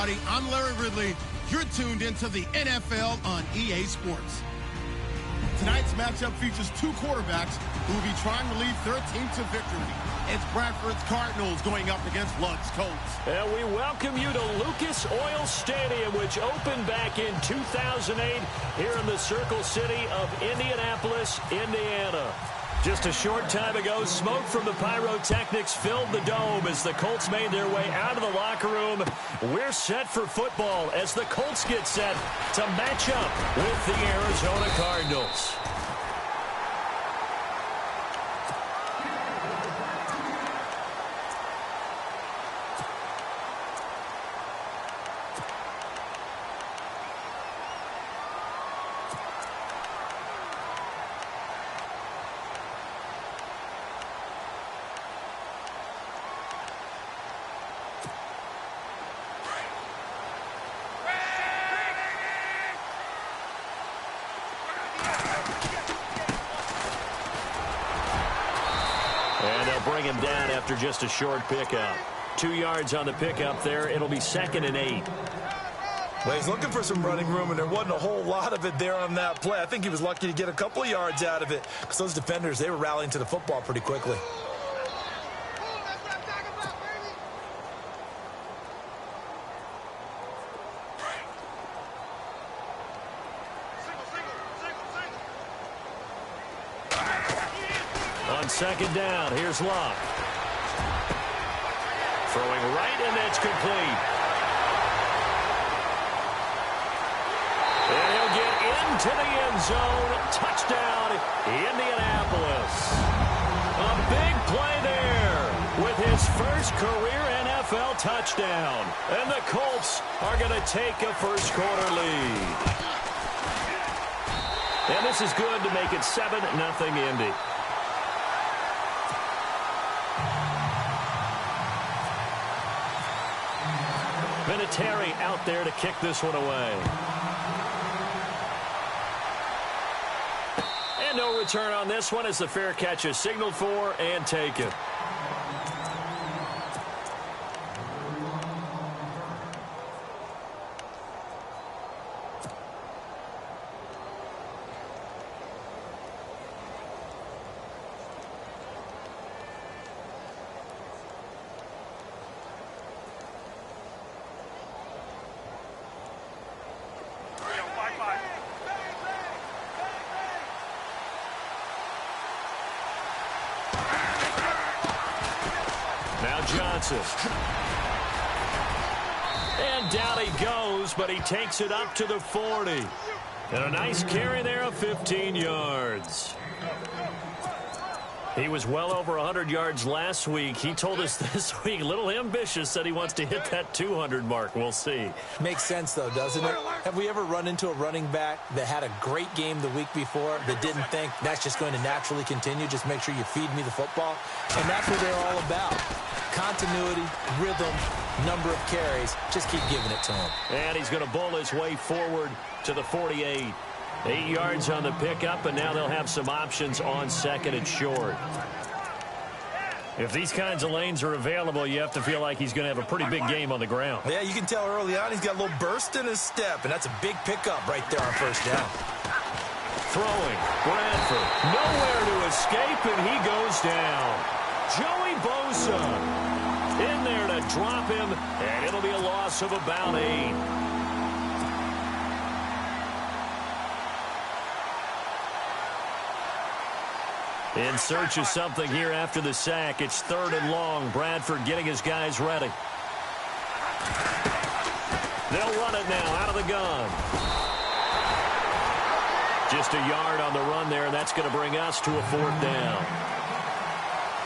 everybody. I'm Larry Ridley. You're tuned into the NFL on EA Sports. Tonight's matchup features two quarterbacks who will be trying to lead their team to victory. It's Bradford's Cardinals going up against Luck's Colts. And we welcome you to Lucas Oil Stadium, which opened back in 2008 here in the Circle City of Indianapolis, Indiana. Just a short time ago, smoke from the pyrotechnics filled the dome as the Colts made their way out of the locker room. We're set for football as the Colts get set to match up with the Arizona Cardinals. Bring him down after just a short pickup. 2 yards on the pickup there. It'll be 2nd and 8. Well, he's looking for some running room, and there wasn't a whole lot of it there on that play. I think he was lucky to get a couple of yards out of it because those defenders, they were rallying to the football pretty quickly. On 2nd down, here's Luck. Throwing right, and that's complete. And he'll get into the end zone. Touchdown, Indianapolis. A big play there with his first career NFL touchdown. And the Colts are going to take a first-quarter lead. And this is good to make it 7-0 Indy. Vinatieri out there to kick this one away. And no return on this one as the fair catch is signaled for and taken. Johnson. And down he goes, but he takes it up to the 40. And a nice carry there of 15 yards. He was well over 100 yards last week. He told us this week, a little ambitious, said he wants to hit that 200 mark. We'll see. Makes sense, though, doesn't it? Have we ever run into a running back that had a great game the week before that didn't think that's just going to naturally continue? Just make sure you feed me the football. And that's what they're all about. Continuity, rhythm, number of carries. Just keep giving it to him. And he's going to bowl his way forward to the 48. 8 yards on the pickup, and now they'll have some options on 2nd and short. If these kinds of lanes are available, you have to feel like he's going to have a pretty big game on the ground. Yeah, you can tell early on he's got a little burst in his step, and that's a big pickup right there on 1st down. Throwing, Bradford, nowhere to escape, and he goes down. Joey Bosa in there to drop him, and it'll be a loss of about 8. In search of something here after the sack. It's 3rd and long. Bradford getting his guys ready. They'll run it now out of the gun. Just a yard on the run there, and that's going to bring us to a 4th down.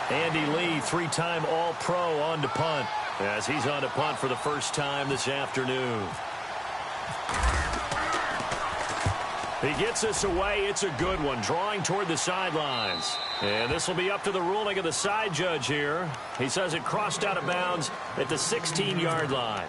Andy Lee, 3-time All-Pro on to punt, as he's on to punt for the first time this afternoon. He gets us away. It's a good one, drawing toward the sidelines. And this will be up to the ruling of the side judge here. He says it crossed out of bounds at the 16-yard line.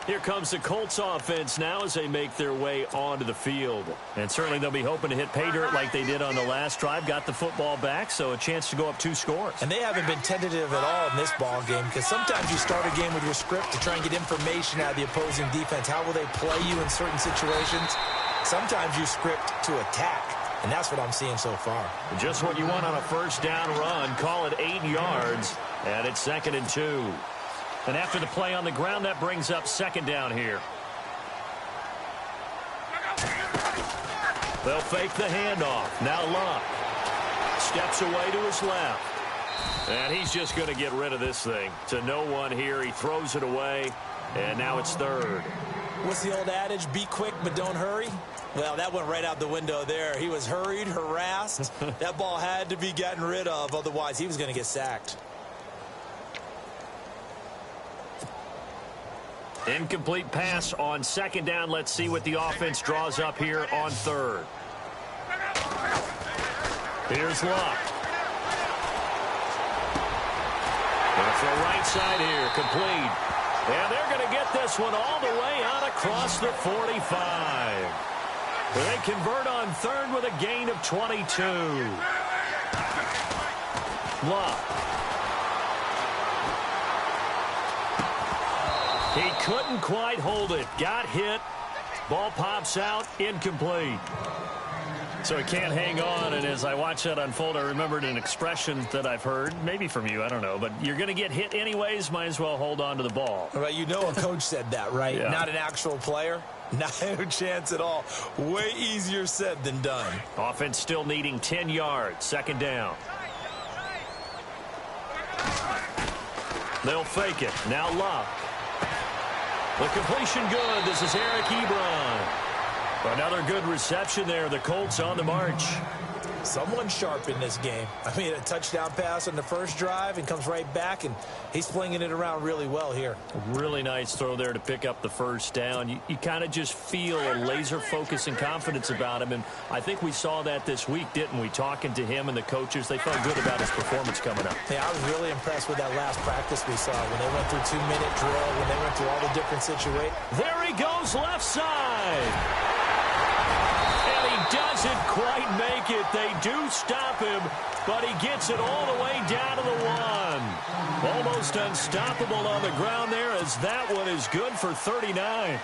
Here comes the Colts offense now as they make their way onto the field. And certainly they'll be hoping to hit pay dirt like they did on the last drive. Got the football back, so a chance to go up 2 scores. And they haven't been tentative at all in this ball game, because sometimes you start a game with your script to try and get information out of the opposing defense. How will they play you in certain situations? Sometimes you script to attack, and that's what I'm seeing so far. Just what you want on a first down run. Call it 8 yards, and it's 2nd and 2. And after the play on the ground, that brings up 2nd down here. They'll fake the handoff. Now Luck steps away to his left. And he's just going to get rid of this thing. To no one here. He throws it away, and now it's 3rd. What's the old adage? Be quick, but don't hurry. Well, that went right out the window there. He was hurried, harassed. That ball had to be gotten rid of. Otherwise, he was going to get sacked. Incomplete pass on 2nd down. Let's see what the offense draws up here on 3rd. Here's Luck. Off the right side here, complete. And they're going to get this one all the way out across the 45. They convert on 3rd with a gain of 22. Luck. He couldn't quite hold it. Got hit. Ball pops out. Incomplete. So he can't hang on, and as I watch that unfold, I remembered an expression that I've heard, maybe from you, I don't know, but you're going to get hit anyways, might as well hold on to the ball. Well, you know a coach said that, right? Yeah. Not an actual player. No chance at all. Way easier said than done. Offense still needing 10 yards. 2nd down. They'll fake it. Now Luck. The completion good. This is Eric Ebron. Another good reception there. The Colts on the march. Someone sharp in this game. I mean, a touchdown pass on the first drive and comes right back, and he's flinging it around really well here. Really nice throw there to pick up the first down. You kind of just feel a laser focus and confidence about him, and I think we saw that this week, didn't we? Talking to him and the coaches, they felt good about his performance coming up. Yeah, I was really impressed with that last practice we saw when they went through 2-minute drill, when they went through all the different situations. There he goes, left side. Doesn't quite make it. They do stop him, but he gets it all the way down to the 1. Almost unstoppable on the ground there, as that one is good for 39.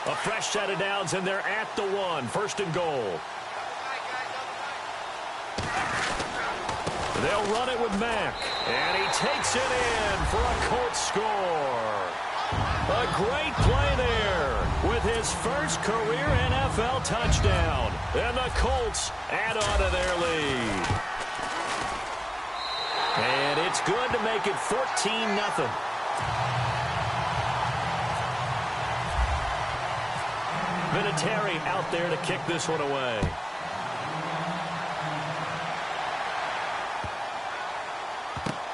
A fresh set of downs, and they're at the 1. 1st and goal. They'll run it with Mack, and he takes it in for a Colts score. A great play there with his first career NFL touchdown. And the Colts add on to their lead. And it's good to make it 14-0. Vinatieri out there to kick this one away.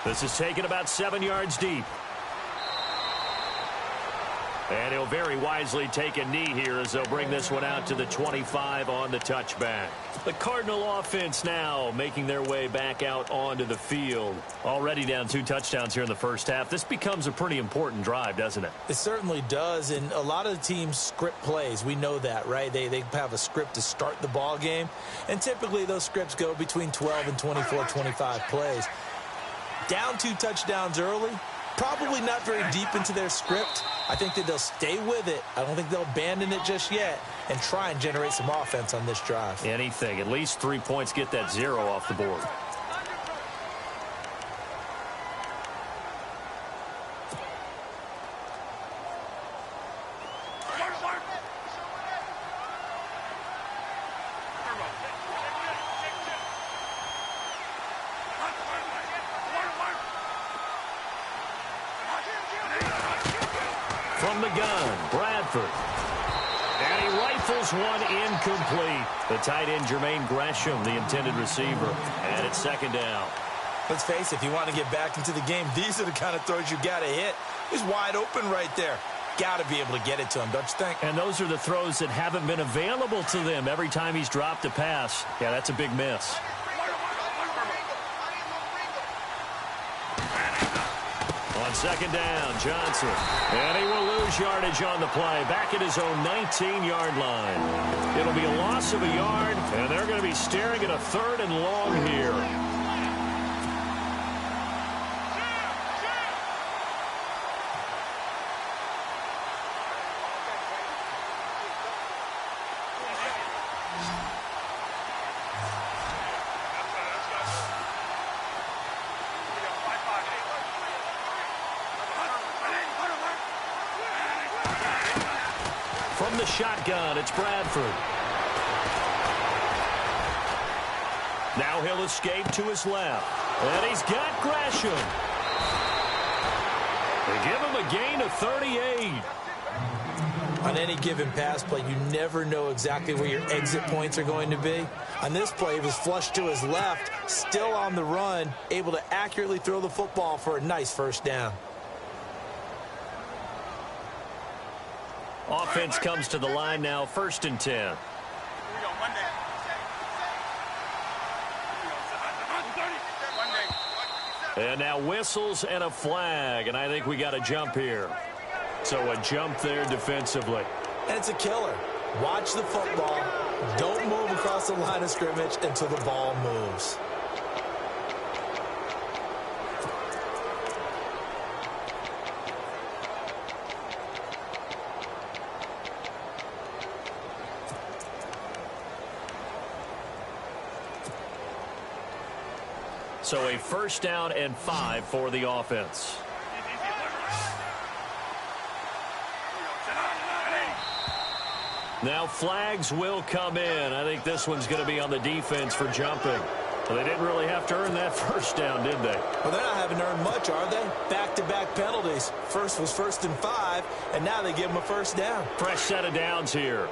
This is taken about 7 yards deep. And he'll very wisely take a knee here as they'll bring this one out to the 25 on the touchback. The Cardinal offense now making their way back out onto the field. Already down 2 touchdowns here in the first half. This becomes a pretty important drive, doesn't it? It certainly does, and a lot of the teams script plays. We know that, right? They have a script to start the ball game, and typically those scripts go between 12 and 24, 25 plays. Down 2 touchdowns early, probably not very deep into their script. I think that they'll stay with it. I don't think they'll abandon it just yet and try and generate some offense on this drive. Anything. At least 3 points, get that 0 off the board. From the gun, Bradford. And he rifles one incomplete. The tight end, Jermaine Gresham, the intended receiver. And it's 2nd down. Let's face it, if you want to get back into the game, these are the kind of throws you got to hit. He's wide open right there. got to be able to get it to him, don't you think? And those are the throws that haven't been available to them every time he's dropped a pass. Yeah, that's a big miss. On second down, Johnson. And he will lose yardage on the play. Back at his own 19-yard line. It'll be a loss of a yard, and they're going to be staring at a 3rd and long here. From the shotgun, it's Bradford. Now he'll escape to his left. And he's got Gresham. They give him a gain of 38. On any given pass play, you never know exactly where your exit points are going to be. On this play, he was flushed to his left, still on the run, able to accurately throw the football for a nice first down. Offense comes to the line now, 1st and 10. And now whistles and a flag, and I think we got a jump here. So a jump there defensively. And it's a killer. Watch the football. Don't move across the line of scrimmage until the ball moves. So a 1st down and 5 for the offense. Now flags will come in. I think this one's going to be on the defense for jumping. Well, they didn't really have to earn that 1st down, did they? Well, they're not having to earn much, are they? Back-to-back penalties. First was 1st and 5, and now they give them a 1st down. Fresh set of downs here.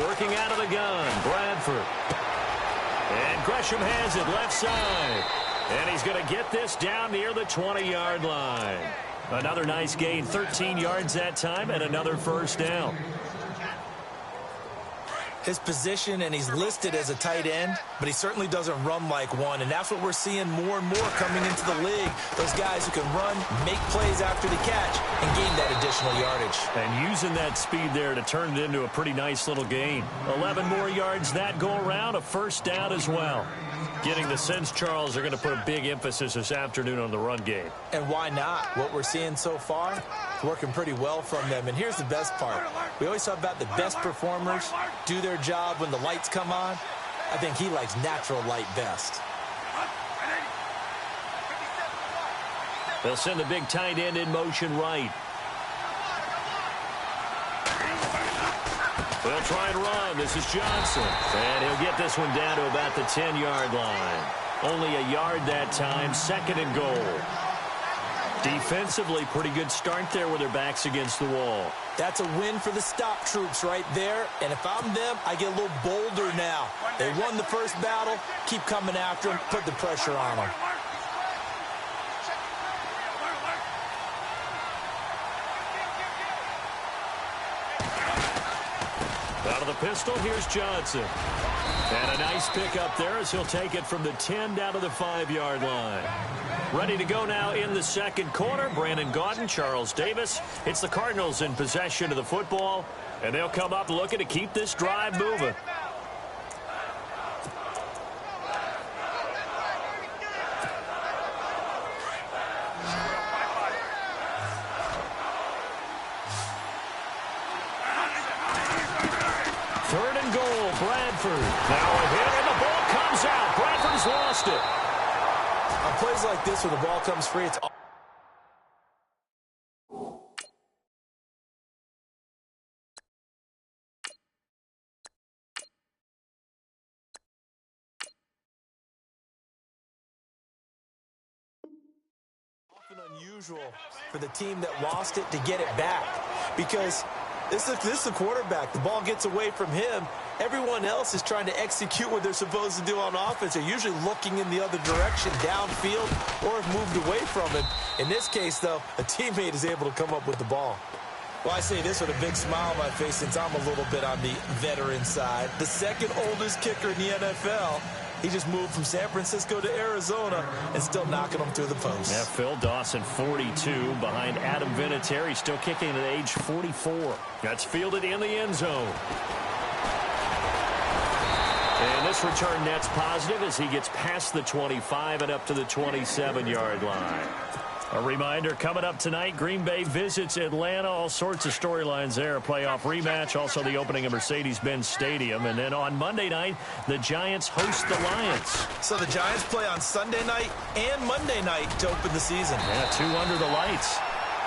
Working out of the gun, Bradford. And Gresham has it left side. And he's going to get this down near the 20-yard line. Another nice gain, 13 yards that time, and another 1st down. His position, and he's listed as a tight end, but he certainly doesn't run like one, and that's what we're seeing more and more coming into the league. Those guys who can run, make plays after the catch, and gain that additional yardage. And using that speed there to turn it into a pretty nice little gain. 11 more yards that go around, a 1st down as well. Getting the sense, Charles, they're going to put a big emphasis this afternoon on the run game. And why not? What we're seeing so far, working pretty well from them. And here's the best part. We always talk about the best performers do their job when the lights come on. I think he likes natural light best. They'll send the big tight end in motion right. They'll try and run. This is Johnson. And he'll get this one down to about the 10-yard line. Only a yard that time, 2nd and goal. Defensively, pretty good start there with their backs against the wall. That's a win for the stop troops right there. And if I'm them, I get a little bolder now. They won the first battle. Keep coming after them. Put the pressure on them. Out of the pistol, here's Johnson. And a nice pickup there as he'll take it from the 10 down to the 5-yard line. Ready to go now in the 2nd quarter. Brandon Gaudin, Charles Davis. It's the Cardinals in possession of the football, and they'll come up looking to keep this drive moving. Third and goal, Bradford. Now a hit, and the ball comes out. Bradford's lost it. On plays like this, when the ball comes free, it's often unusual for the team that lost it to get it back, because this is the quarterback. The ball gets away from him, Everyone else is trying to execute what they're supposed to do on offense. They're usually looking in the other direction, downfield, or have moved away from it. In this case, though, a teammate is able to come up with the ball. Well, I say this with a big smile on my face since I'm a little bit on the veteran side. The second oldest kicker in the NFL. He just moved from San Francisco to Arizona and still knocking them through the post. Yeah, Phil Dawson, 42, behind Adam Vinatieri, still kicking at age 44. That's fielded in the end zone. And this return net's positive as he gets past the 25 and up to the 27-yard line. A reminder, coming up tonight, Green Bay visits Atlanta. All sorts of storylines there. A playoff rematch, also the opening of Mercedes-Benz Stadium. And then on Monday night, the Giants host the Lions. So the Giants play on Sunday night and Monday night to open the season. Yeah, 2 under the lights.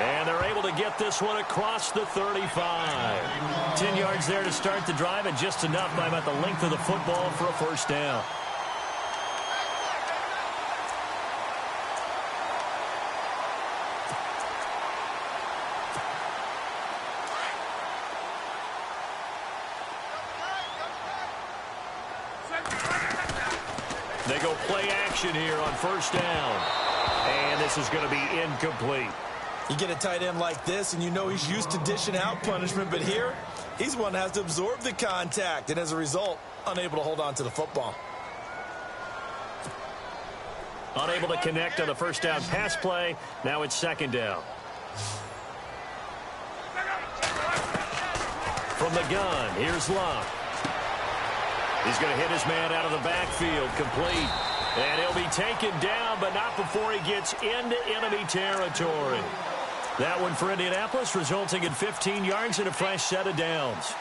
And they're able to get this one across the 35. 10 yards there to start the drive, and just enough by about the length of the football for a first down. They go play action here on first down. And this is going to be incomplete. You get a tight end like this, and you know he's used to dishing out punishment, but here, he's one that has to absorb the contact, and as a result, unable to hold on to the football. Unable to connect on the first down pass play. Now it's second down. From the gun, here's Luck. He's going to hit his man out of the backfield, complete. And he'll be taken down, but not before he gets into enemy territory. That one for Indianapolis, resulting in 15 yards and a fresh set of downs.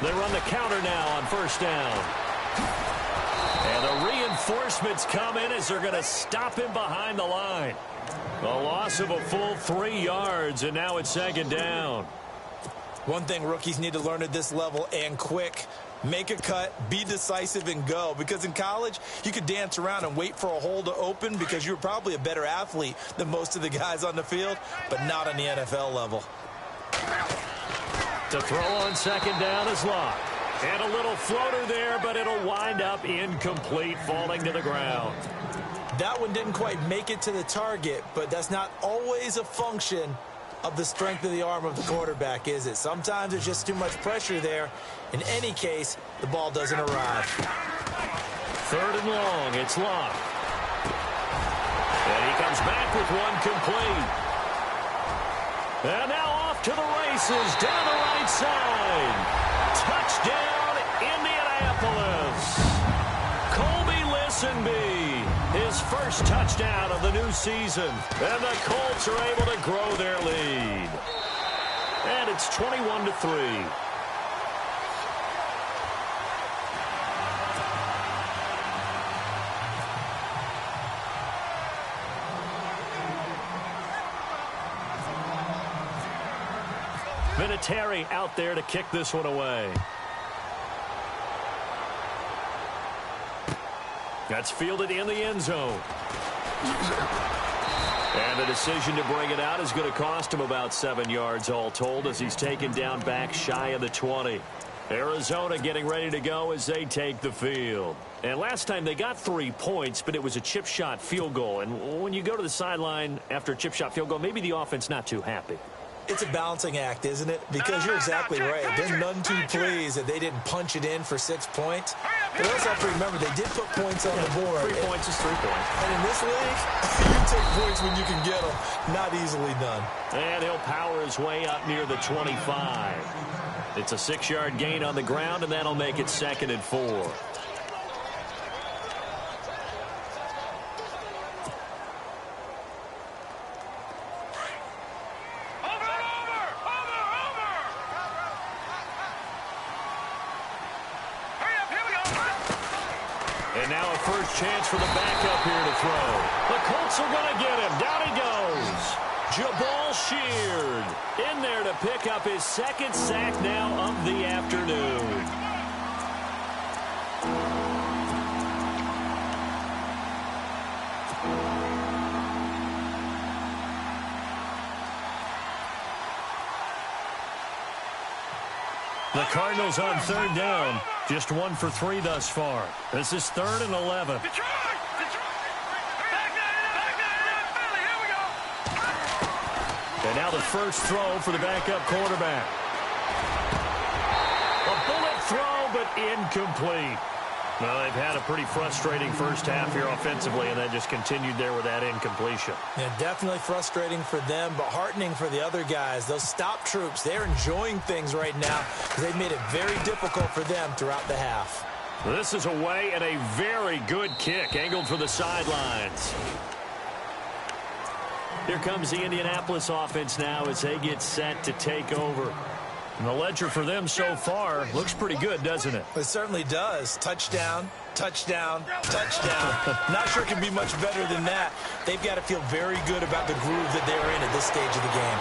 They run the counter now on first down. And the reinforcements come in as they're going to stop him behind the line. A loss of a full 3 yards, and now it's second down. One thing rookies need to learn at this level, and quick, make a cut, be decisive, and go. Because in college, you could dance around and wait for a hole to open because you're probably a better athlete than most of the guys on the field, but not on the NFL level. To throw on second down is Locke. And a little floater there, but it'll wind up incomplete, falling to the ground. That one didn't quite make it to the target, but that's not always a function of the strength of the arm of the quarterback, is it? Sometimes there's just too much pressure there. In any case, the ball doesn't arrive. Third and long, it's Locke. And he comes back with one complete. And now off to the races, down the right side. Touchdown, Indianapolis. Colby Listenby, his first touchdown of the new season. And the Colts are able to grow their lead. And it's 21-3. Vinatieri out there to kick this one away. That's fielded in the end zone. And the decision to bring it out is going to cost him about 7 yards all told as he's taken down back shy of the 20. Arizona getting ready to go as they take the field. And last time they got 3 points, but it was a chip shot field goal. And when you go to the sideline after a chip shot field goal, maybe the offense not too happy. It's a balancing act, isn't it? Because you're exactly right. They're none too pleased that they didn't punch it in for 6 points. But also have to remember, they did put points on the board. 3 points is 3 points. And in this league, you take points when you can get them. Not easily done. And he'll power his way up near the 25. It's a 6-yard gain on the ground, and that'll make it 2nd and 4. And now a first chance for the backup here to throw. The Colts are going to get him. Down he goes. Jabal Sheard in there to pick up his second sack now of the afternoon. The Cardinals on third down. Just 1 for 3 thus far. This is 3rd and 11. And now the first throw for the backup quarterback. A bullet throw, but incomplete. Well, they've had a pretty frustrating first half here offensively, and then just continued there with that incompletion. Yeah, definitely frustrating for them, but heartening for the other guys. Those stop troops, they're enjoying things right now because they've made it very difficult for them throughout the half. This is away and a very good kick, angled for the sidelines. Here comes the Indianapolis offense now as they get set to take over. And the ledger for them so far looks pretty good, doesn't it? It certainly does. Touchdown, touchdown, touchdown. Not sure it can be much better than that. They've got to feel very good about the groove that they're in at this stage of the game.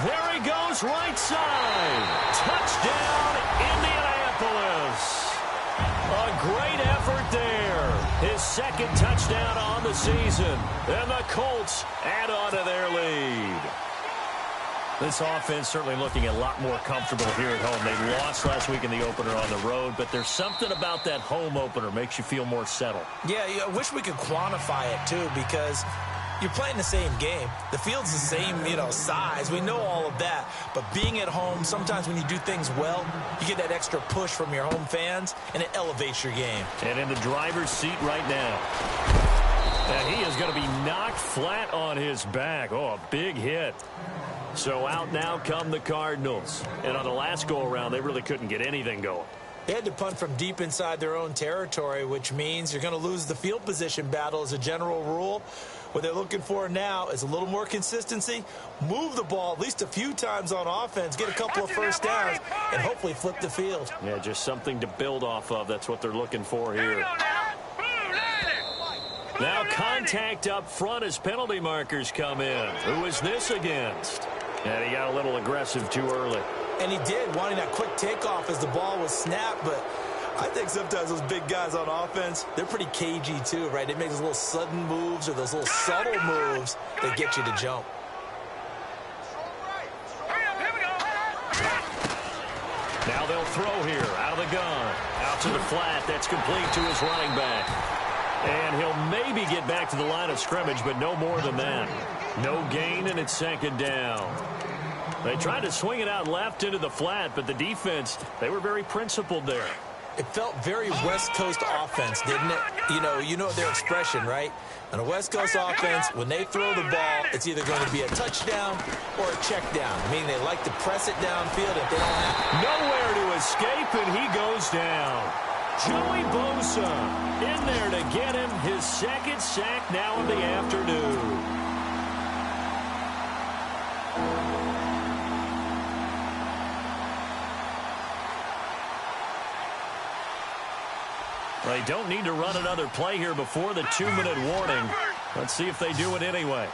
There he goes, right side. Touchdown, Indianapolis. A great effort there. His second touchdown on the season. And the Colts add on to their lead. This offense certainly looking a lot more comfortable here at home. They lost last week in the opener on the road, but there's something about that home opener makes you feel more settled. Yeah, I wish we could quantify it, too, because you're playing the same game. The field's the same, size. We know all of that. But being at home, sometimes when you do things well, you get that extra push from your home fans, and it elevates your game. And in the driver's seat right now. And he is going to be knocked flat on his back. Oh, a big hit. So out now come the Cardinals. And on the last go-around, they really couldn't get anything going. They had to punt from deep inside their own territory, which means you're going to lose the field position battle as a general rule. What they're looking for now is a little more consistency, move the ball at least a few times on offense, get a couple of first downs, and hopefully flip the field. Yeah, just something to build off of. That's what they're looking for here. Now contact up front as penalty markers come in. Who is this against? And he got a little aggressive too early. And he did, wanting that quick takeoff as the ball was snapped, but I think sometimes those big guys on offense, they're pretty cagey too, right? They make those little sudden moves or those little subtle moves that get you to jump. Now they'll throw here, out of the gun. Out to the flat, that's complete to his running back. And he'll maybe get back to the line of scrimmage, but no more than that. No gain, and it's second down. They tried to swing it out left into the flat, but the defense, they were very principled there. It felt very West Coast offense, didn't it? You know their expression, right? On a West Coast offense, when they throw the ball, it's either going to be a touchdown or a check down, meaning they like to press it downfield if they don't have nowhere to escape, and he goes down. Joey Bosa in there to get him his second sack now of the afternoon. They don't need to run another play here before the 2-minute warning. Let's see if they do it anyway.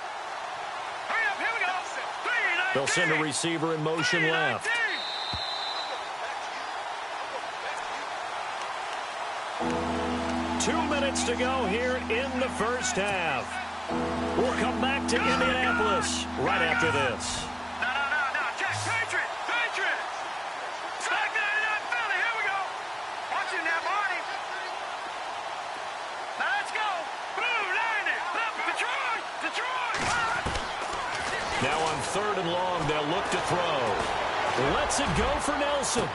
They'll send a receiver in motion left. 2 minutes to go here in the first half. We'll come back to Indianapolis right after this. No. Patriots. Spike 99 Philly. Here we go. Watch him now, Barney. Now let's go. Blue, Lightning. Detroit. Now on 3rd and long, they'll look to throw. Lets it go for Nelson.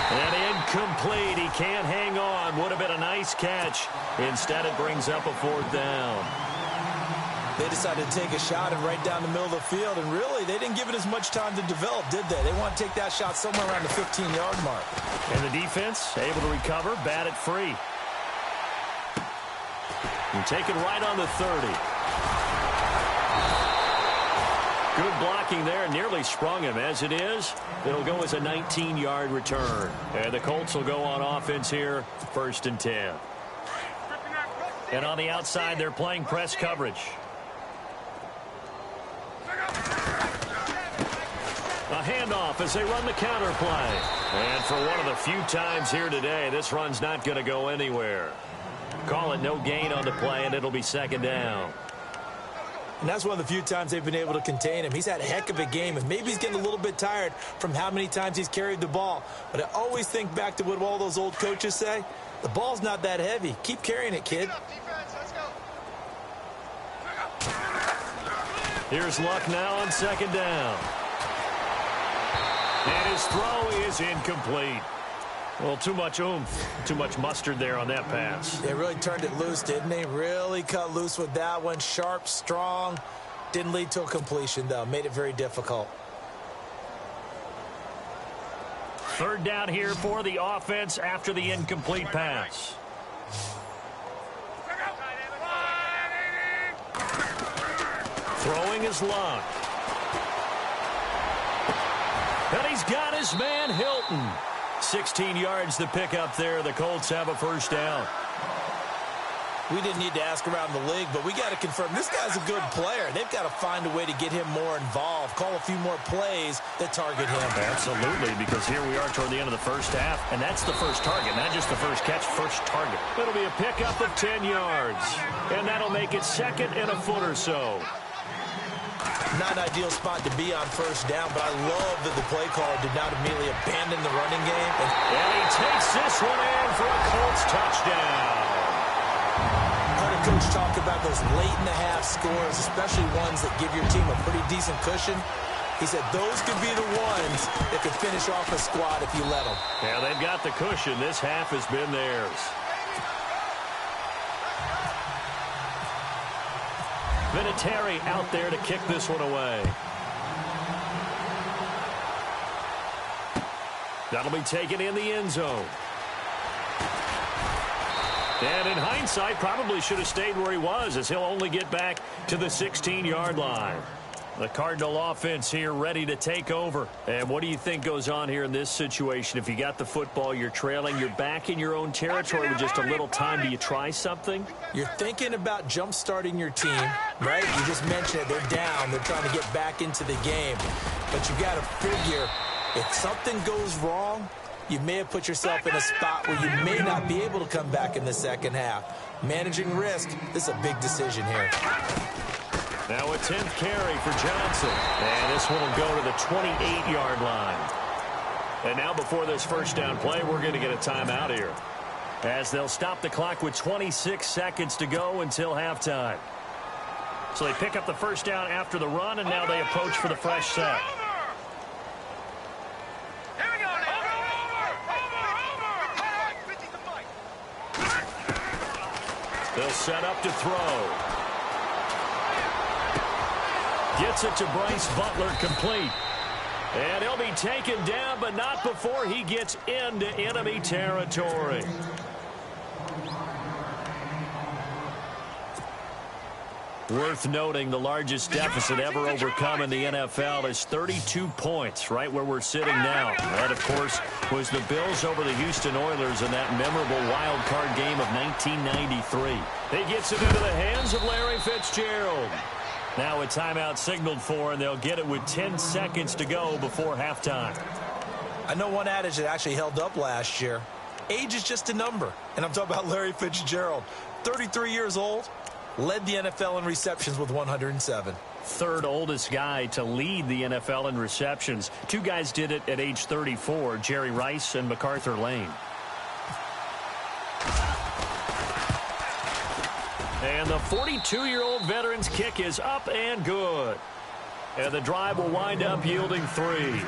And incomplete. He can't hang on. Would have been a nice catch. Instead, it brings up a 4th down. They decided to take a shot and right down the middle of the field. And really, they didn't give it as much time to develop, did they? They want to take that shot somewhere around the 15-yard mark. And the defense able to recover, bat it free. And take it right on the 30. Good blocking there, nearly sprung him. As it is, it'll go as a 19-yard return. And the Colts will go on offense here, 1st and 10. And on the outside, they're playing press coverage. A handoff as they run the counter play. And for one of the few times here today, this run's not going to go anywhere. Call it no gain on the play, and it'll be second down. And that's one of the few times they've been able to contain him. He's had a heck of a game, and maybe he's getting a little bit tired from how many times he's carried the ball. But I always think back to what all those old coaches say. The ball's not that heavy. Keep carrying it, kid. Here's Luck now on second down. And his throw is incomplete. Well, too much oomph, too much mustard there on that pass. They really turned it loose, didn't they? Really cut loose with that one. Sharp, strong. Didn't lead to a completion, though. Made it very difficult. Third down here for the offense after the incomplete pass. Throwing is Luck. And he's got his man Hilton. 16 yards to pick up there. The Colts have a first down. We didn't need to ask around the league, but we got to confirm this guy's a good player. They've got to find a way to get him more involved, call a few more plays that target him. Absolutely, because here we are toward the end of the first half, and that's the first target, not just the first catch, first target. It'll be a pickup of 10 yards, and that'll make it second and a foot or so. Not an ideal spot to be on first down, but I love that the play caller did not immediately abandon the running game. And he takes this one in for a Colts touchdown. Heard a coach talk about those late-in-the-half scores, especially ones that give your team a pretty decent cushion. He said those could be the ones that could finish off a squad if you let them. Yeah, they've got the cushion. This half has been theirs. Vinatieri out there to kick this one away. That'll be taken in the end zone. And in hindsight, probably should have stayed where he was, as he'll only get back to the 16-yard line. The Cardinal offense here ready to take over. And what do you think goes on here in this situation? If you got the football, you're trailing, you're back in your own territory with just a little time. Do you try something? You're thinking about jump-starting your team, right? You just mentioned it. They're down. They're trying to get back into the game. But you got to figure, if something goes wrong, you may have put yourself in a spot where you may not be able to come back in the second half. Managing risk, this is a big decision here. Now a 10th carry for Johnson. And this one will go to the 28-yard line. And now before this first down play, we're going to get a timeout here, as they'll stop the clock with 26 seconds to go until halftime. So they pick up the first down after the run, and now they approach for the fresh set. They'll set up to throw. Gets it to Bryce Butler, complete. And he'll be taken down, but not before he gets into enemy territory. Worth noting, the largest deficit ever overcome in the NFL is 32 points, right where we're sitting now. That, of course, was the Bills over the Houston Oilers in that memorable wild card game of 1993. He gets it into the hands of Larry Fitzgerald. Now a timeout signaled for, and they'll get it with 10 seconds to go before halftime. I know one adage that actually held up last year. Age is just a number. And I'm talking about Larry Fitzgerald. 33 years old, led the NFL in receptions with 107. Third oldest guy to lead the NFL in receptions. Two guys did it at age 34, Jerry Rice and MacArthur Lane. And the 42-year-old veteran's kick is up and good. And the drive will wind up yielding 3.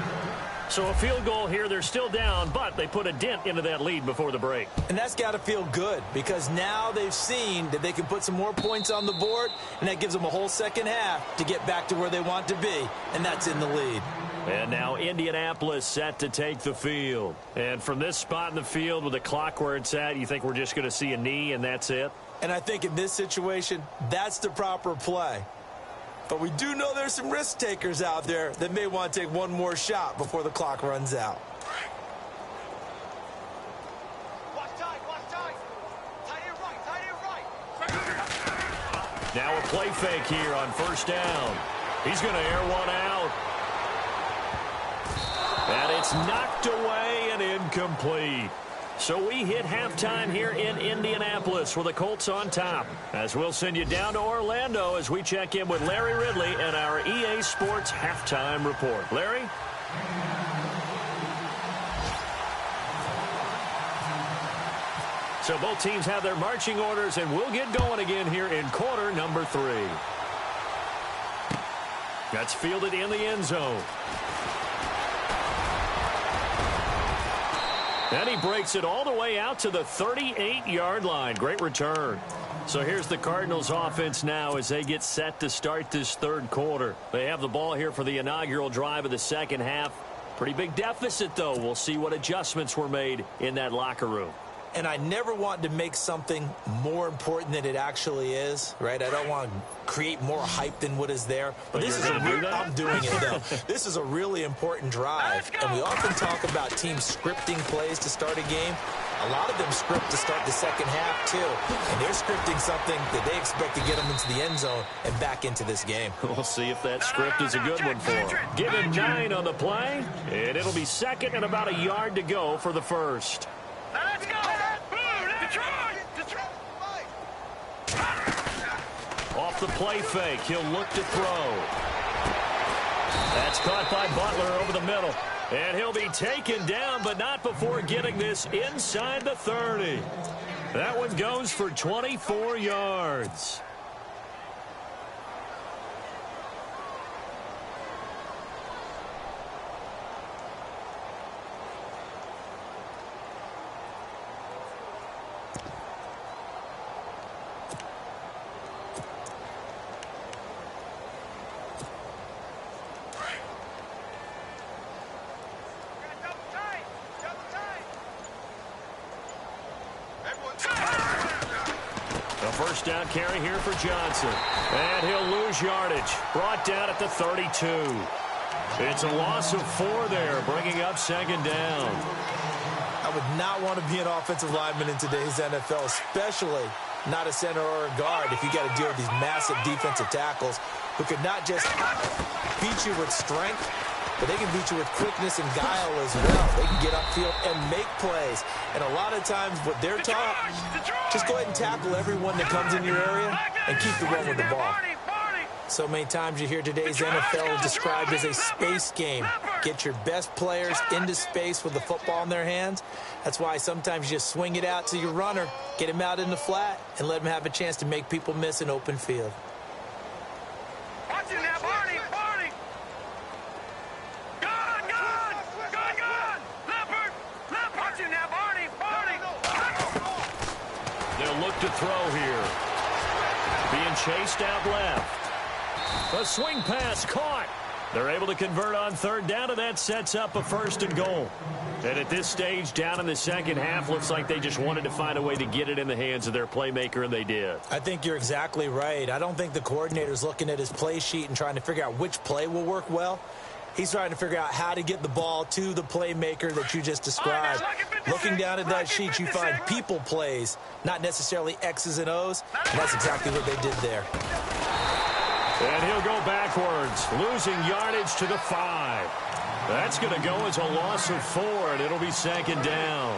So a field goal here. They're still down, but they put a dent into that lead before the break. And that's got to feel good, because now they've seen that they can put some more points on the board, and that gives them a whole second half to get back to where they want to be, and that's in the lead. And now Indianapolis set to take the field. And from this spot in the field with the clock where it's at, you think we're just going to see a knee and that's it? And I think in this situation, that's the proper play. But we do know there's some risk takers out there that may want to take one more shot before the clock runs out. Now a play fake here on first down. He's going to air one out. It's knocked away and incomplete. So we hit halftime here in Indianapolis with the Colts on top. As we'll send you down to Orlando as we check in with Larry Ridley and our EA Sports Halftime Report. Larry? So both teams have their marching orders, and we'll get going again here in quarter number 3. That's fielded in the end zone. And he breaks it all the way out to the 38-yard line. Great return. So here's the Cardinals offense now as they get set to start this third quarter. They have the ball here for the inaugural drive of the second half. Pretty big deficit, though. We'll see what adjustments were made in that locker room. And I never want to make something more important than it actually is, right? I don't want to create more hype than what is there. But this is I'm doing it, though. This is a really important drive. And we often talk about teams scripting plays to start a game. A lot of them script to start the second half, too. And they're scripting something that they expect to get them into the end zone and back into this game. We'll see if that script is a good one for them. Give him 9 on the play, and it'll be second and about a yard to go for the first. Let's go! Off the play fake, he'll look to throw. That's caught by Butler over the middle. And he'll be taken down, but not before getting this inside the 30. That one goes for 24 yards. First down carry here for Johnson. And he'll lose yardage. Brought down at the 32. It's a loss of 4 there, bringing up second down. I would not want to be an offensive lineman in today's NFL, especially not a center or a guard, if you got to deal with these massive defensive tackles who could not just beat you with strength, but they can beat you with quickness and guile as well. They can get upfield and make plays. And a lot of times what they're taught, just go ahead and tackle everyone that comes in your area and keep the run with the ball. So many times you hear today's NFL described as a space game. Get your best players into space with the football in their hands. That's why sometimes you just swing it out to your runner, get him out in the flat, and let him have a chance to make people miss an open field. To throw here. Being chased out left. A swing pass caught. They're able to convert on third down, and that sets up a first and goal. And at this stage, down in the second half, looks like they just wanted to find a way to get it in the hands of their playmaker, and they did. I think you're exactly right. I don't think the coordinator's looking at his play sheet and trying to figure out which play will work well. He's trying to figure out how to get the ball to the playmaker that you just described. Looking down at that sheet, you find people plays, not necessarily X's and O's, and that's exactly what they did there. And he'll go backwards, losing yardage to the 5. That's going to go as a loss of 4, and it'll be second down.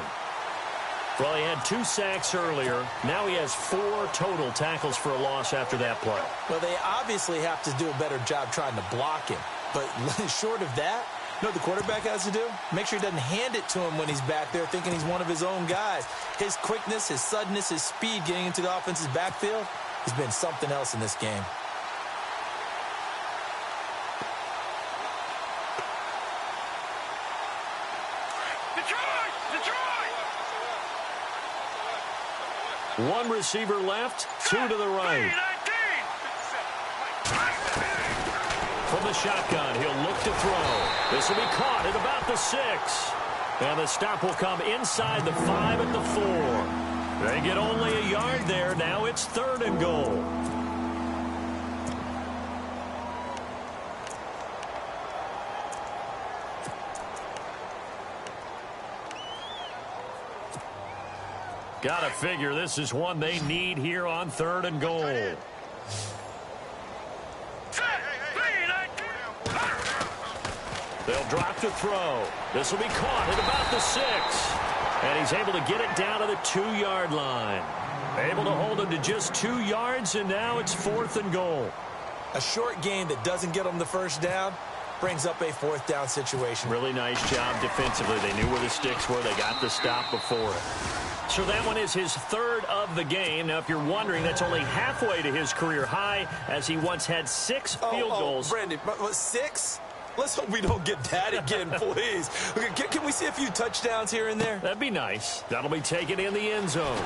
Well, he had 2 sacks earlier. Now he has 4 total tackles for a loss after that play. Well, they obviously have to do a better job trying to block him. But short of that, you know what the quarterback has to do? Make sure he doesn't hand it to him when he's back there thinking he's one of his own guys. His quickness, his suddenness, his speed getting into the offense's backfield has been something else in this game. One receiver left, 2 to the right. From the shotgun, he'll look to throw. This will be caught at about the 6. And the stop will come inside the 5 at the 4. They get only a yard there. Now it's third and goal. Gotta figure this is one they need here on third and goal. They'll drop to throw. This will be caught at about the 6. And he's able to get it down to the 2-yard line. Able to hold him to just 2 yards, and now it's 4th and goal. A short game that doesn't get them the first down brings up a 4th down situation. Really nice job defensively. They knew where the sticks were. They got the stop before it. So that one is his 3rd of the game. Now, if you're wondering, that's only halfway to his career high, as he once had 6 field goals. Brandon, 6? Let's hope we don't get that again, please. Can we see a few touchdowns here and there? That'd be nice. That'll be taken in the end zone.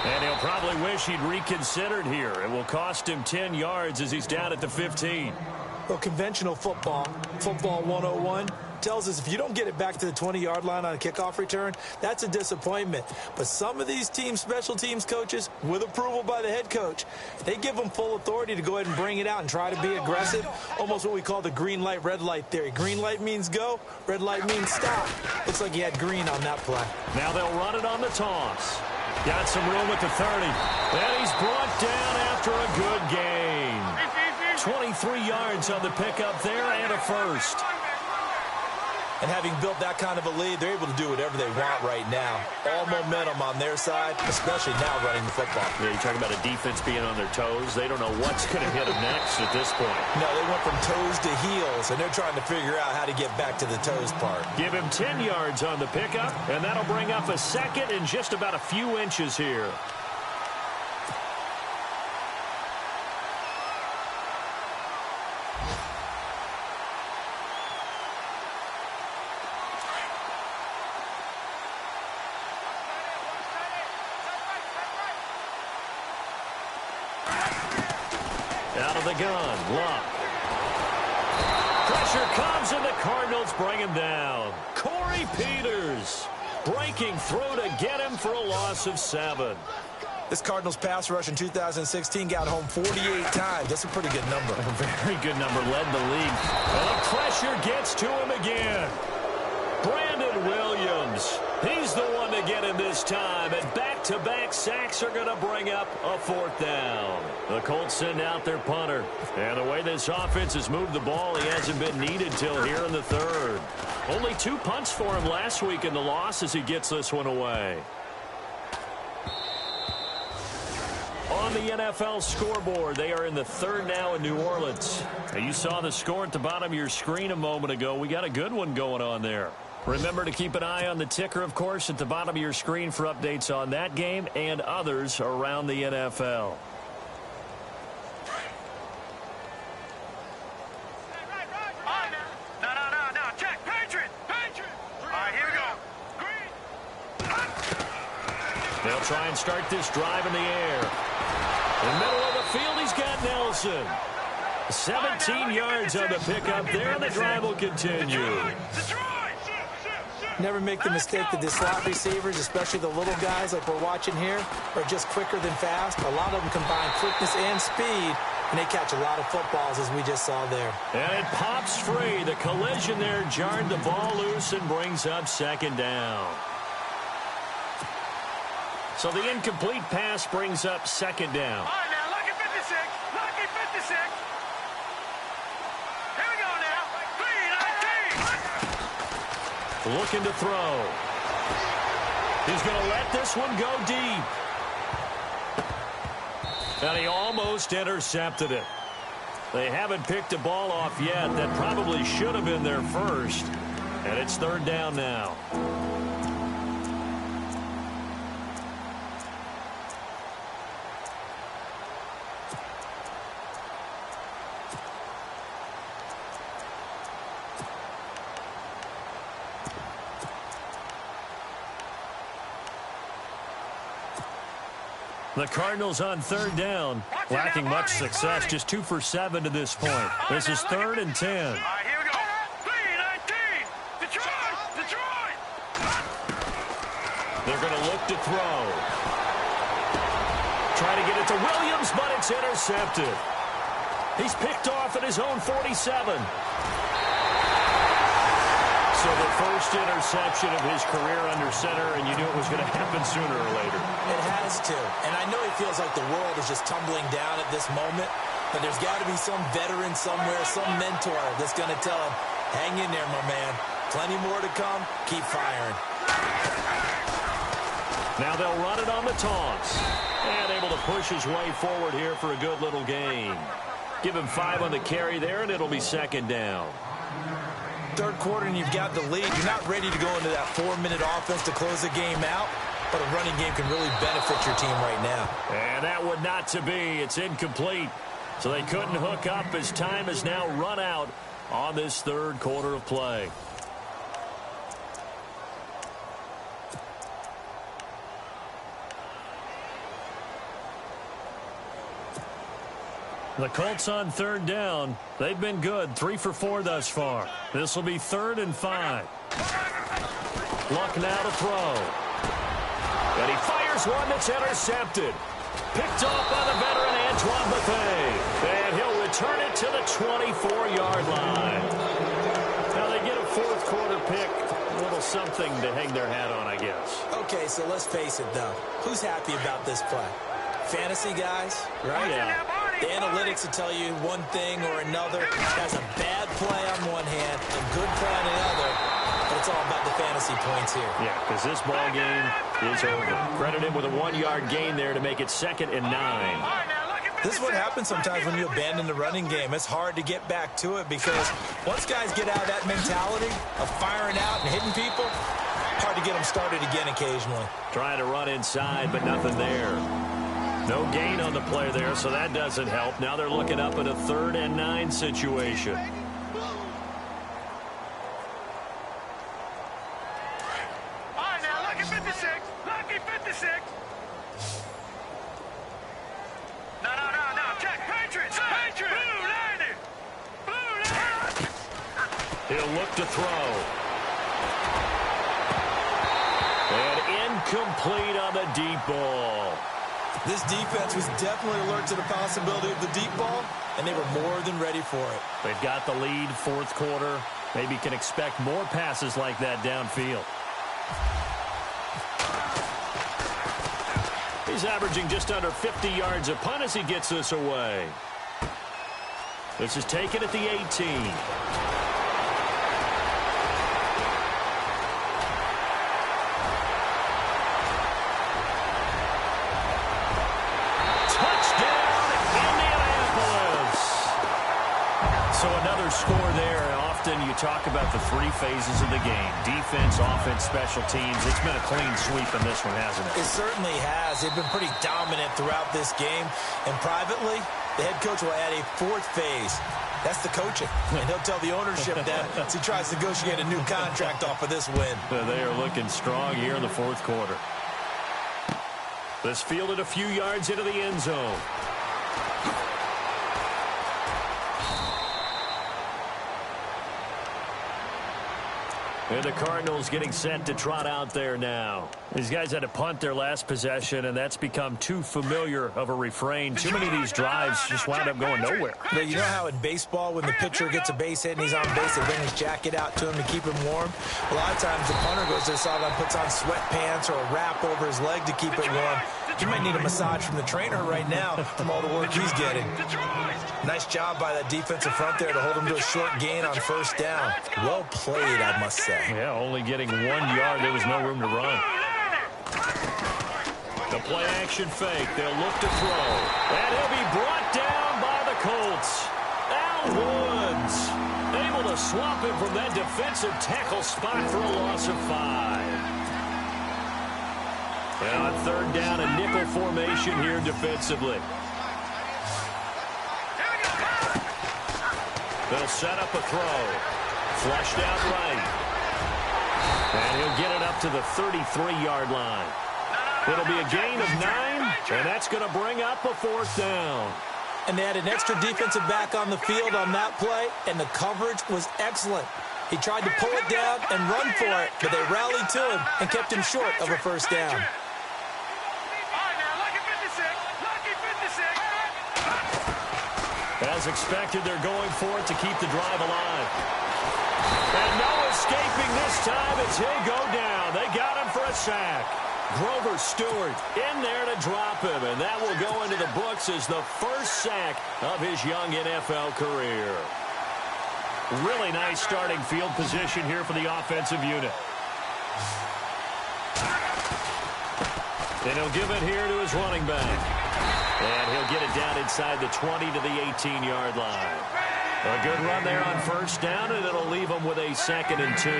And he'll probably wish he'd reconsidered here. It will cost him 10 yards as he's down at the 15. Well, conventional football 101, tells us if you don't get it back to the 20-yard line on a kickoff return, that's a disappointment. But some of these team special teams coaches, with approval by the head coach, they give them full authority to go ahead and bring it out and try to be aggressive, almost what we call the green light, red light theory. Green light means go, red light means stop. Looks like he had green on that play. Now they'll run it on the toss. Got some room at the 30. And he's brought down after a good gain. 23 yards on the pickup there and a first. And having built that kind of a lead, they're able to do whatever they want right now. All momentum on their side, especially now running the football. Yeah, you're talking about a defense being on their toes. They don't know what's going to hit them next at this point. No, they went from toes to heels, and they're trying to figure out how to get back to the toes part. Give him 10 yards on the pickup, and that'll bring up a 2nd and just about a few inches here. Out of the gun, Luck. Pressure comes, and the Cardinals bring him down. Corey Peters breaking through to get him for a loss of 7. This Cardinals pass rush in 2016 got home 48 times. That's a pretty good number. A very good number, led the league. And the pressure gets to him again. Brandon Williams, he's the one to get him this time, and back-to-back sacks are going to bring up a 4th down. The Colts send out their punter, and the way this offense has moved the ball, he hasn't been needed till here in the 3rd. Only 2 punts for him last week in the loss as he gets this one away. On the NFL scoreboard, they are in the 3rd now in New Orleans. Now, you saw the score at the bottom of your screen a moment ago. We got a good one going on there. Remember to keep an eye on the ticker, of course, at the bottom of your screen for updates on that game and others around the NFL. No, check. Patriot. All right, here we go. They'll try and start this drive in the air. In the middle of the field, he's got Nelson. 17 yards on the pickup there, and the drive will continue. Never make the mistake that the slot receivers, especially the little guys like we're watching here, are just quicker than fast. A lot of them combine quickness and speed, and they catch a lot of footballs, as we just saw there. And it pops free. The collision there jarred the ball loose and brings up 2nd down. So the incomplete pass brings up 2nd down. All right, now, lucky 56. Lucky 56. Here we go now. 3-19. Looking to throw. He's going to let this one go deep. And he almost intercepted it. They haven't picked a ball off yet. That probably should have been their first. And it's 3rd down now. The Cardinals on 3rd down, lacking much success, just 2 for 7 to this point. This is 3rd and 10. All right, here we go. 3-19. Detroit. They're going to look to throw. Trying to get it to Williams, but it's intercepted. He's picked off at his own 47. So the first interception of his career under center, and you knew it was going to happen sooner or later. It has to. And I know he feels like the world is just tumbling down at this moment. But there's got to be some veteran somewhere, some mentor that's going to tell him, hang in there, my man. Plenty more to come. Keep firing. Now they'll run it on the taunts. And able to push his way forward here for a good little gain. Give him 5 on the carry there, and it'll be second down. Third quarter, and you've got the lead. You're not ready to go into that 4-minute offense to close the game out, but a running game can really benefit your team right now. And that would not to be. It's incomplete. So they couldn't hook up as time is now run out on this third quarter of play. The Colts on third down. They've been good. 3 for 4 thus far. This will be 3rd and 5. Luck now to throw. And he fires one that's intercepted. Picked off by the veteran Antoine Bethea. And he'll return it to the 24-yard line. Now they get a fourth quarter pick. A little something to hang their hat on, I guess. Okay, so let's face it, though. Who's happy about this play? Fantasy guys, right? Yeah. The analytics will tell you one thing or another. Has a bad play on one hand, a good play on the other, but it's all about the fantasy points here. Yeah, because this ball game is over. Credit him with a 1-yard gain there to make it 2nd and 9. This is what happens sometimes when you abandon the running game. It's hard to get back to it because once guys get out of that mentality of firing out and hitting people, hard to get them started again occasionally. Trying to run inside, but nothing there. No gain on the play there, so that doesn't help. Now they're looking up at a 3rd and 9 situation. All right, now, lucky 56. Lucky 56. No. Check. Patriots. Blue line. Blue line. He'll look to throw. And incomplete on the deep ball. This defense was definitely alert to the possibility of the deep ball, and they were more than ready for it. They've got the lead, fourth quarter. Maybe can expect more passes like that downfield. He's averaging just under 50 yards a punt as he gets this away. This is taken at the 18. So another score there, and often you talk about the 3 phases of the game. Defense, offense, special teams. It's been a clean sweep in this one, hasn't it? It certainly has. They've been pretty dominant throughout this game. And privately, the head coach will add a 4th phase. That's the coaching. And he'll tell the ownership that as he tries to negotiate a new contract off of this win. They are looking strong here in the fourth quarter. This fielded a few yards into the end zone. And the Cardinals getting set to trot out there now. These guys had to punt their last possession, and that's become too familiar of a refrain. Too many of these drives just wound up going nowhere. But you know how in baseball, when the pitcher gets a base hit and he's on base, they bring his jacket out to him to keep him warm? A lot of times the punter goes to the sideline, puts on sweatpants or a wrap over his leg to keep it warm. You might need a massage from the trainer right now from all the work he's getting. Nice job by that defensive front there to hold him to a short gain on first down. Well played, I must say. Yeah, only getting 1 yard. There was no room to run. The play action fake. They'll look to throw. And he'll be brought down by the Colts. Al Woods able to swap him from that defensive tackle spot for a loss of 5. And on third down, a nickel formation here defensively. They'll set up a throw. Flushed out right. And he'll get it up to the 33-yard line. It'll be a gain of 9, and that's going to bring up a 4th down. And they had an extra defensive back on the field on that play, and the coverage was excellent. He tried to pull it down and run for it, but they rallied to him and kept him short of a first down. As expected, they're going for it to keep the drive alive. And no escaping this time as he'll go down. They got him for a sack. Grover Stewart in there to drop him, and that will go into the books as the first sack of his young NFL career. Really nice starting field position here for the offensive unit. And he'll give it here to his running back. And he'll get it down inside the 20 to the 18-yard line. A good run there on first down, and it'll leave them with a 2nd and 2.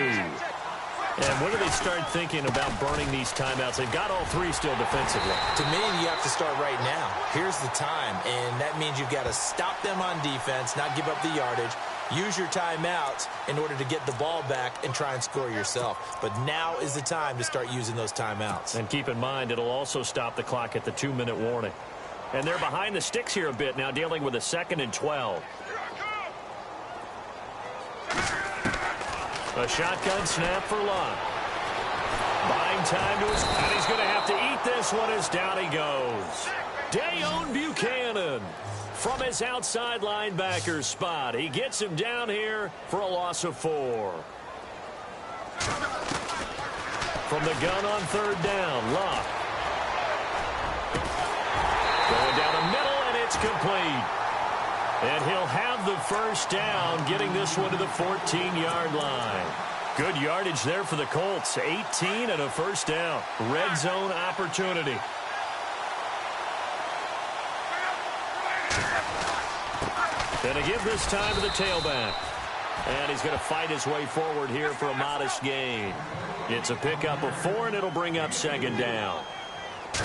And when do they start thinking about burning these timeouts? They've got all three still defensively. To me, you have to start right now. Here's the time, and that means you've got to stop them on defense, not give up the yardage, use your timeouts in order to get the ball back and try and score yourself. But now is the time to start using those timeouts. And keep in mind, it'll also stop the clock at the 2-minute warning. And they're behind the sticks here a bit now, dealing with a 2nd and 12. A shotgun snap for Lott. Buying time to his... And he's going to have to eat this one as down he goes. Dayon Buchanan from his outside linebacker spot. He gets him down here for a loss of 4. From the gun on 3rd down, Lott. Going down the middle, and it's complete. And he'll have the first down, getting this one to the 14-yard line. Good yardage there for the Colts. 18 and a first down. Red zone opportunity. Going to give this time to the tailback. And he's going to fight his way forward here for a modest gain. It's a pickup of 4, and it'll bring up 2nd down.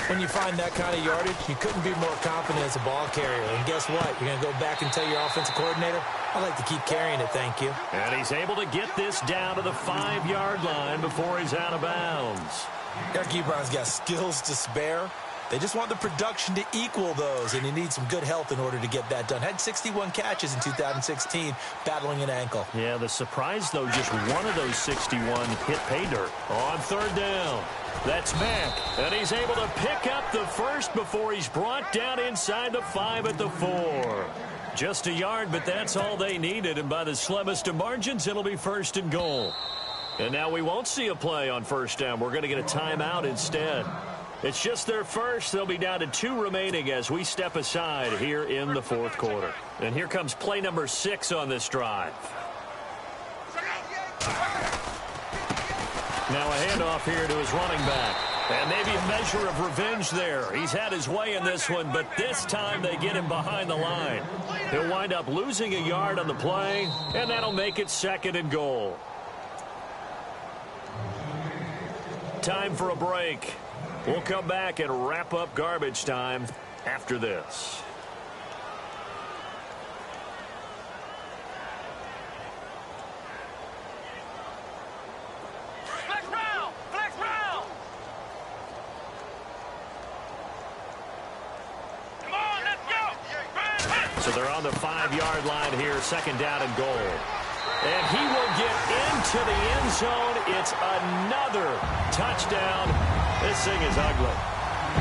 When you find that kind of yardage, you couldn't be more confident as a ball carrier. And guess what? You're going to go back and tell your offensive coordinator, I'd like to keep carrying it, thank you. And he's able to get this down to the 5-yard line before he's out of bounds. Eric Ebron's got skills to spare. They just want the production to equal those, and he needs some good health in order to get that done. Had 61 catches in 2016, battling an ankle. Yeah, the surprise, though, just one of those 61 hit pay dirt. On 3rd down, that's Mack, and he's able to pick up the first before he's brought down inside the 5 at the 4. Just a yard, but that's all they needed, and by the slimmest of margins, it'll be 1st and goal. And now we won't see a play on 1st down. We're going to get a timeout instead. It's just their first. They'll be down to 2 remaining as we step aside here in the 4th quarter. And here comes play number 6 on this drive. Now a handoff here to his running back. And maybe a measure of revenge there. He's had his way in this one, but this time they get him behind the line. He'll wind up losing a yard on the play, and that'll make it 2nd and goal. Time for a break. We'll come back and wrap up garbage time after this. Flex round! Flex round! Come on, let's go! So they're on the 5-yard line here, 2nd down and goal. And he will get into the end zone. It's another touchdown. This thing is ugly.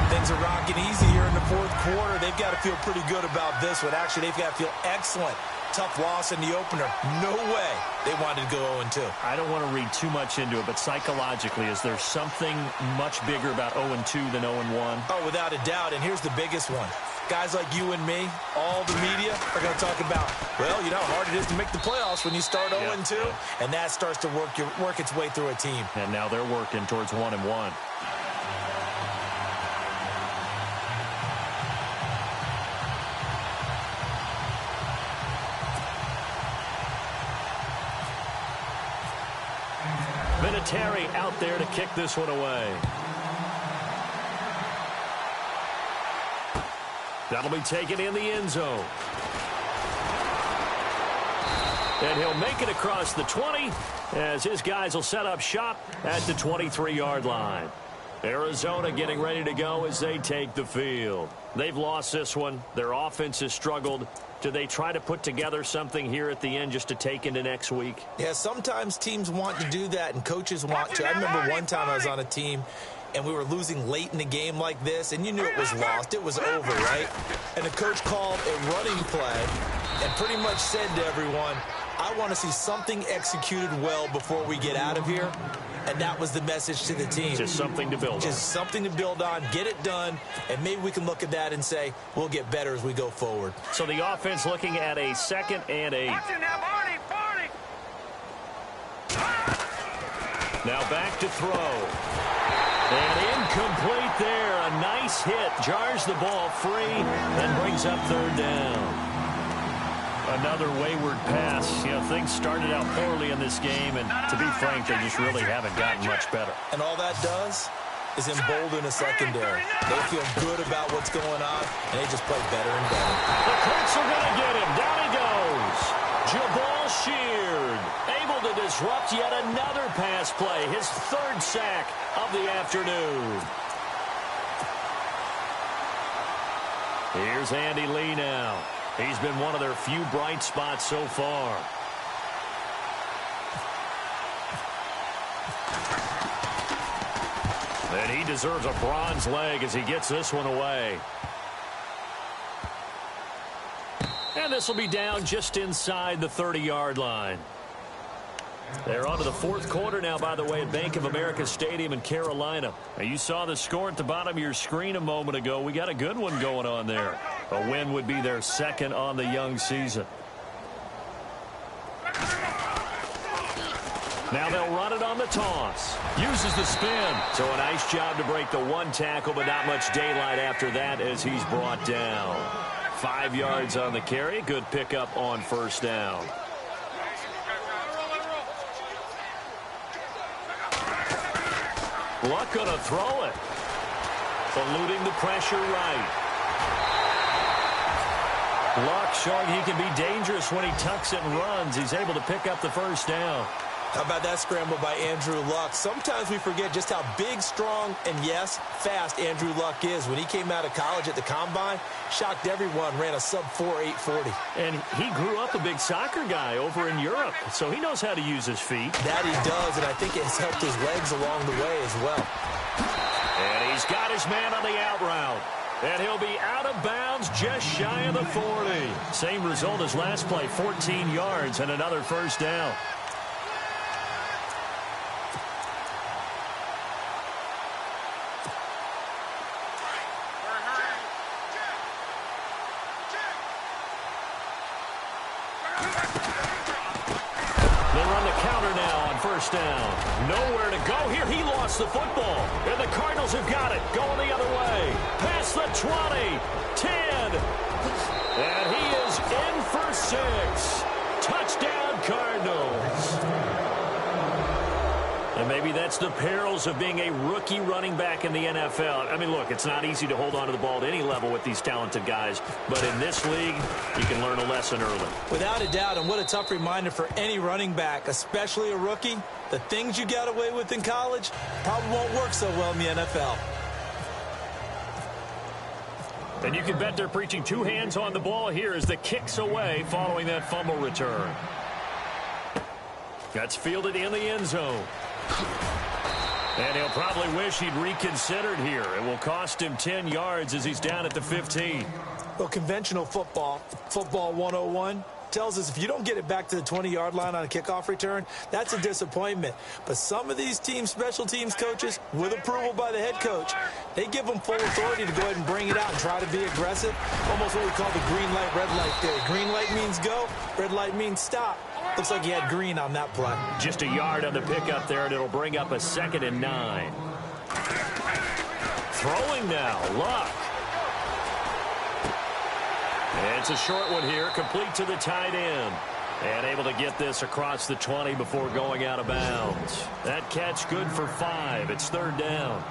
Things are rocking easy here in the 4th quarter. They've got to feel pretty good about this one. Actually, they've got to feel excellent. Tough loss in the opener. No way they wanted to go 0-2. I don't want to read too much into it, but psychologically, is there something much bigger about 0-2 than 0-1? Oh, without a doubt, and here's the biggest one. Guys like you and me, all the media, are going to talk about, well, you know how hard it is to make the playoffs when you start 0-2, and that starts to work its way through a team. And now they're working towards 1-1. Vinatieri out there to kick this one away. That'll be taken in the end zone. And he'll make it across the 20 as his guys will set up shop at the 23-yard line. Arizona getting ready to go as they take the field. They've lost this one. Their offense has struggled. Do they try to put together something here at the end just to take into next week? Yeah, sometimes teams want to do that and coaches want to. I remember one time I was on a team and we were losing late in the game like this, and you knew it was lost. It was over, right? And the coach called a running play and pretty much said to everyone, I want to see something executed well before we get out of here. And that was the message to the team. Just something to build on. Just something to build on, get it done, and maybe we can look at that and say, we'll get better as we go forward. So the offense looking at a 2nd and 8. Watch it now, Barney. Now back to throw. And incomplete there. A nice hit. Jars the ball free and brings up 3rd down. Another wayward pass. You know, things started out poorly in this game, and to be frank, they just really haven't gotten much better. And all that does is embolden a secondary. They feel good about what's going on, and they just play better and better. The Colts are going to get him. Down he goes. Jabal Sheard able to disrupt yet another pass play. His 3rd sack of the afternoon. Here's Andy Lee now. He's been one of their few bright spots so far. And he deserves a bronze leg as he gets this one away. And this will be down just inside the 30-yard line. They're on to the 4th quarter now, by the way, at Bank of America Stadium in Carolina. Now, you saw the score at the bottom of your screen a moment ago. We got a good one going on there. A win would be their 2nd on the young season. Now they'll run it on the toss. Uses the spin. So a nice job to break the 1 tackle, but not much daylight after that as he's brought down. 5 yards on the carry. Good pickup on 1st down. Luck going to throw it. Eluding the pressure right. Luck showing he can be dangerous when he tucks it and runs. He's able to pick up the 1st down. How about that scramble by Andrew Luck? Sometimes we forget just how big, strong, and, yes, fast Andrew Luck is. When he came out of college at the Combine, shocked everyone, ran a sub-4 840. And he grew up a big soccer guy over in Europe, so he knows how to use his feet. That he does, and I think it has helped his legs along the way as well. And he's got his man on the out route. And he'll be out of bounds just shy of the 40. Same result as last play, 14 yards and another 1st down. Down. Nowhere to go here. He lost the football. And the Cardinals have got it. Going the other way. Past the 20. 10. And he is in for 6. Touchdown, Cardinals. And maybe that's the perils of being a rookie running back in the NFL. I mean, look, it's not easy to hold on to the ball at any level with these talented guys. But in this league, you can learn a lesson early. Without a doubt, and what a tough reminder for any running back, especially a rookie. The things you got away with in college probably won't work so well in the NFL. And you can bet they're preaching 2 hands on the ball here as the kick's away following that fumble return. That's fielded in the end zone. And he'll probably wish he'd reconsidered here. It will cost him 10 yards as he's down at the 15. Well, conventional football 101, tells us if you don't get it back to the 20-yard line on a kickoff return, that's a disappointment. But some of these teams, special teams coaches, with approval by the head coach, they give them full authority to go ahead and bring it out and try to be aggressive. Almost what we call the green light, red light theory. Green light means go, red light means stop. Looks like he had green on that play. Just a yard on the pickup there, and it'll bring up a 2nd and 9. Throwing now, Luck. And it's a short one here, complete to the tight end. And able to get this across the 20 before going out of bounds. That catch good for 5. It's 3rd down.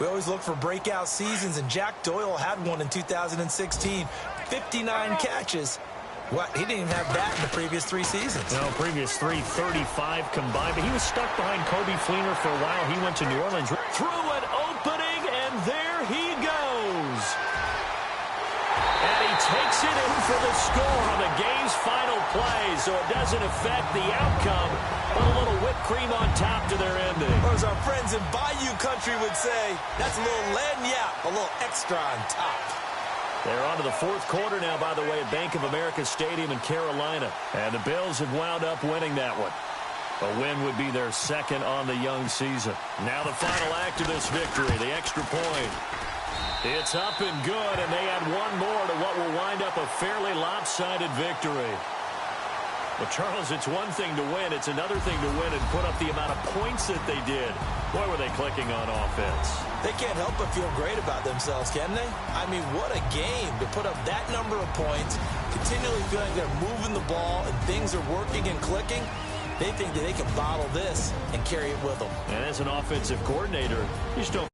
We always look for breakout seasons, and Jack Doyle had one in 2016. 59 catches. What? He didn't even have that in the previous 3 seasons. No, previous 3, 35 combined. But he was stuck behind Kobe Fleener for a while. He went to New Orleans. Through an opening, and there he goes. And he takes it in for the score on the game's final play. So it doesn't affect the outcome, but a little whipped cream on top to their ending. Or as our friends in Bayou Country would say, that's a little lagniappe, a little extra on top. They're on to the fourth quarter now, by the way, at Bank of America Stadium in Carolina. And the Bills have wound up winning that one. A win would be their second on the young season. Now the final act of this victory, the extra point. It's up and good, and they add one more to what will wind up a fairly lopsided victory. Well, Charles, it's one thing to win. It's another thing to win and put up the amount of points that they did. Boy, were they clicking on offense. They can't help but feel great about themselves, can they? I mean, what a game to put up that number of points, continually feeling they're moving the ball and things are working and clicking. They think that they can bottle this and carry it with them. And as an offensive coordinator, you just don't